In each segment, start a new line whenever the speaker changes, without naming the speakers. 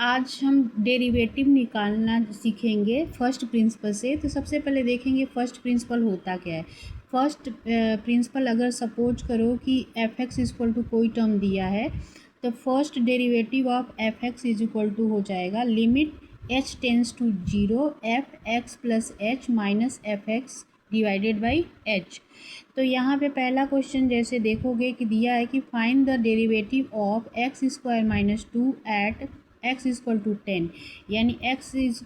आज हम डेरिवेटिव निकालना सीखेंगे फर्स्ट प्रिंसिपल से। तो सबसे पहले देखेंगे फर्स्ट प्रिंसिपल होता क्या है। फर्स्ट प्रिंसिपल अगर सपोज करो कि f x is equal to कोई टर्म दिया है तो first derivative of f x is equal to हो जाएगा limit h tends to zero f x plus h minus f x divided by h. तो यहाँ पे पहला क्वेश्चन जैसे देखोगे कि दिया है कि find the derivative of x square minus two at x is equal to 10, यानी x is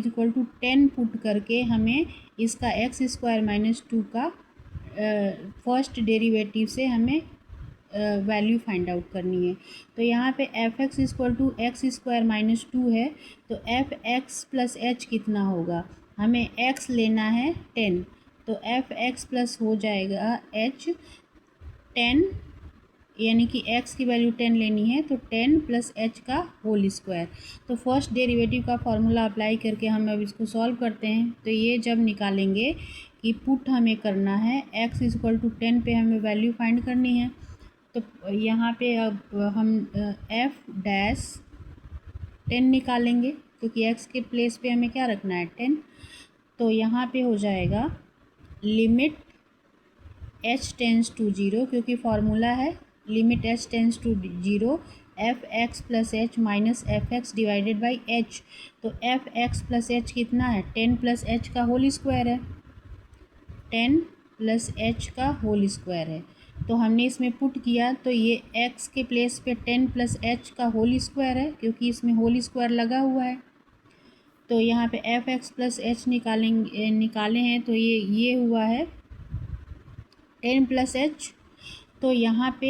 equal to 10 put करके हमें इसका एक्स स्क्वायर माइनस टू का फर्स्ट डेरिवेटिव से हमें वैल्यू फाइंड आउट करनी है। तो यहाँ पे f x equal to x square minus two है, तो एफ एक्स प्लस एच कितना होगा, हमें एक्स लेना है 10, तो एफ एक्स प्लस हो जाएगा एच 10, यानी कि x की वैल्यू 10 लेनी है तो 10 प्लस एच का होल स्क्वायर। तो फर्स्ट डेरिवेटिव का फॉर्मूला अप्लाई करके हम अब इसको सॉल्व करते हैं। तो ये जब निकालेंगे कि पुट हमें करना है x इज इक्वल टू 10 पे हमें वैल्यू फाइंड करनी है। तो यहाँ पे अब हम f डैश 10 निकालेंगे क्योंकि x के प्लेस पे हमें क्या रखना है 10। तो यहाँ पे हो जाएगा limit h tends to zero, क्योंकि फार्मूला है limit h tends to zero f x plus h minus f x divided by h. तो एफ एक्स प्लस एच कितना है 10 प्लस एच का होल स्क्वायर है, 10 प्लस एच का whole square है। तो हमने इसमें पुट किया तो ये x के प्लेस पे 10 प्लस एच का होल स्क्वायर है क्योंकि इसमें होल स्क्वायर लगा हुआ है। तो यहाँ पे एफ एक्स प्लस एच निकाले हैं तो ये हुआ है 10 प्लस एच। तो यहाँ पे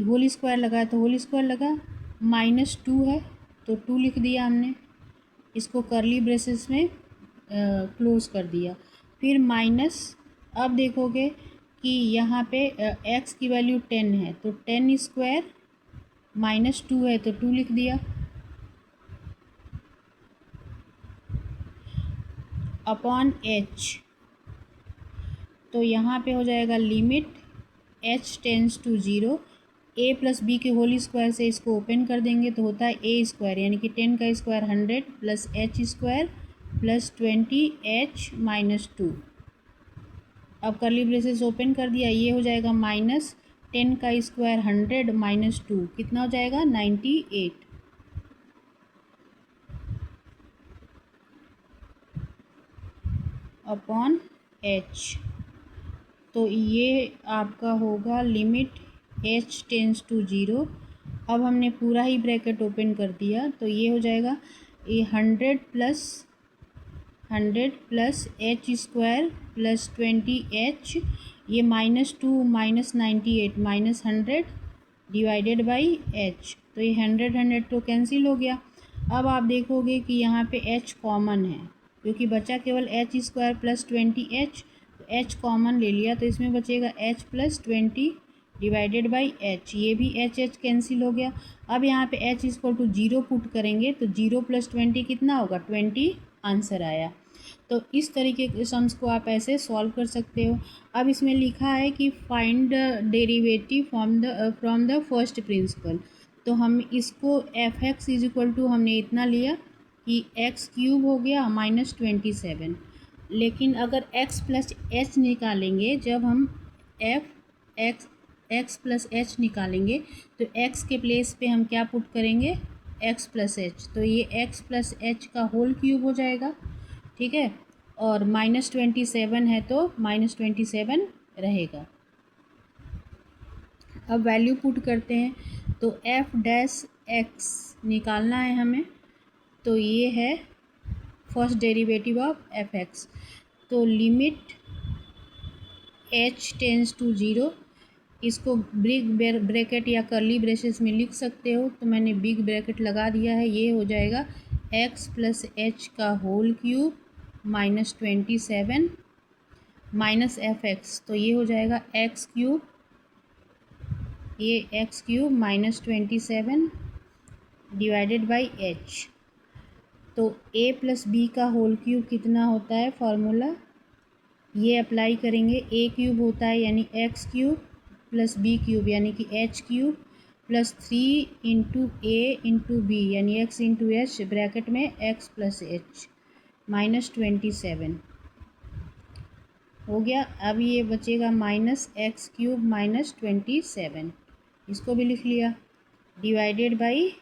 होल स्क्वायर लगा तो होल स्क्वायर लगा, माइनस 2 है तो 2 लिख दिया हमने, इसको करली ब्रेसेस में क्लोज कर दिया। फिर माइनस, अब देखोगे कि यहाँ पे x की वैल्यू 10 है तो 10 स्क्वायर माइनस 2 है तो 2 लिख दिया अपॉन h। तो यहाँ पे हो जाएगा limit h tends to zero a plus b के होल स्क्वायर से इसको ओपन कर देंगे तो होता है a स्क्वायर, यानी कि 10 का square 100 plus h square plus 20h minus 2। अब करली ब्रेसेस ओपन कर दिया, ये हो जाएगा माइनस 10 का स्क्वायर 100 माइनस 2 कितना हो जाएगा 98 अपॉन h। तो ये आपका होगा limit h tends to zero. अब हमने पूरा ही ब्रैकेट ओपन कर दिया तो ये हो जाएगा ये 100 plus H square plus 20h, ये minus 2 minus 98 minus 100 divided by h। तो ये 100 तो कैंसिल हो गया। अब आप देखोगे कि यहाँ पे h कॉमन है क्योंकि बचा केवल एच स्क्वायर प्लस 20h, तो h कॉमन ले लिया तो इसमें बचेगा h plus 20 divided by h, ये भी h कैंसिल हो गया। अब यहाँ पे h equal to zero put करेंगे तो 0 प्लस 20 कितना होगा 20 आंसर आया। तो इस तरीके के सम्स को आप ऐसे सॉल्व कर सकते हो। अब इसमें लिखा है कि find derivative from the first principle. तो हम इसको f x is equal to हमने इतना लिया कि एक्स क्यूब हो गया माइनस 27, लेकिन अगर x प्लस एच निकालेंगे, जब हम एक्स प्लस एच निकालेंगे तो x के प्लेस पे हम क्या पुट करेंगे x प्लस एच, तो ये x प्लस एच का होल क्यूब हो जाएगा, ठीक है। और माइनस 27 है तो माइनस 27 रहेगा। अब वैल्यू पुट करते हैं तो f डैश x निकालना है हमें, तो ये है first derivative of f x. तो limit h tends to zero, इसको बिग ब्रैकेट या कर्ली ब्रेसेस में लिख सकते हो, तो मैंने बिग ब्रैकेट लगा दिया है। ये हो जाएगा x प्लस एच का whole cube minus 27 minus f x, तो ये हो जाएगा एक्स क्यूब, ये x cube minus 27 divided by h। तो a प्लस बी का होल क्यूब कितना होता है फार्मूला, ये अप्लाई करेंगे, a क्यूब होता है यानी x cube plus b cube यानी कि h cube plus 3 × A × B यानी x × H ब्रैकेट में x + H -27 हो गया। अब ये बचेगा -x³ -27, इसको भी लिख लिया, डिवाइडेड बाई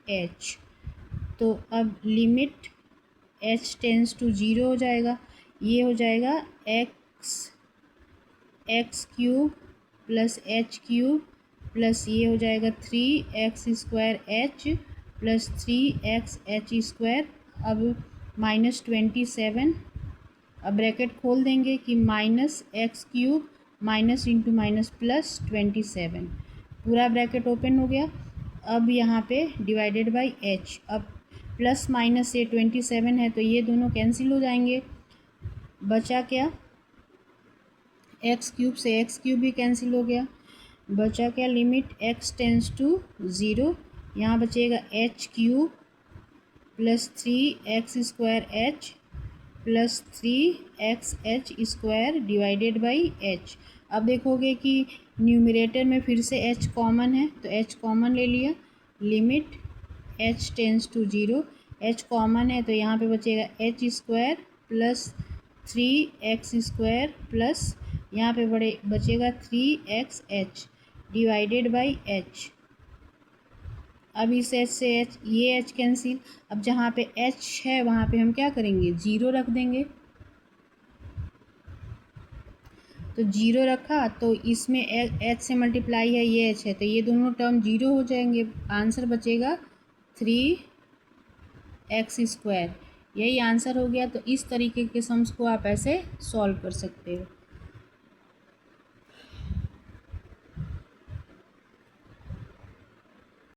h। तो अब लिमिट h टेंस टू 0 हो जाएगा, ये हो जाएगा x³ + h³ प्लस ये हो जाएगा 3x² h प्लस 3xh²। अब -27, अब ब्रैकेट खोल देंगे कि -x³ minus into minus plus 27, पूरा ब्रैकेट ओपन हो गया। अब यहाँ पे डिवाइडेड बाई h, अब प्लस माइनस से 27 है तो ये दोनों कैंसिल हो जाएंगे, बचा क्या, x³ से x³ भी कैंसिल हो गया, बचा क्या, लिमिट x टेंस टू 0, यहाँ बचेगा h³ plus 3x² plus 3xh² divided by h। अब देखोगे कि न्यूमरेटर में फिर से h कॉमन है तो h कॉमन ले लिया, limit h tends to 0, h common है तो यहाँ पे बचेगा h² प्लस 3x² प्लस यहाँ पे बचेगा 3xh डिवाइडेड बाई h। अब इस h से h, ये h कैंसिल, अब जहाँ पे h है वहाँ पे हम क्या करेंगे, 0 रख देंगे। तो 0 रखा तो इसमें h से मल्टीप्लाई है, ये h है तो ये दोनों टर्म 0 हो जाएंगे, आंसर बचेगा 3x²। यही आंसर हो गया। तो इस तरीके के सम्स को आप ऐसे सॉल्व कर सकते हो।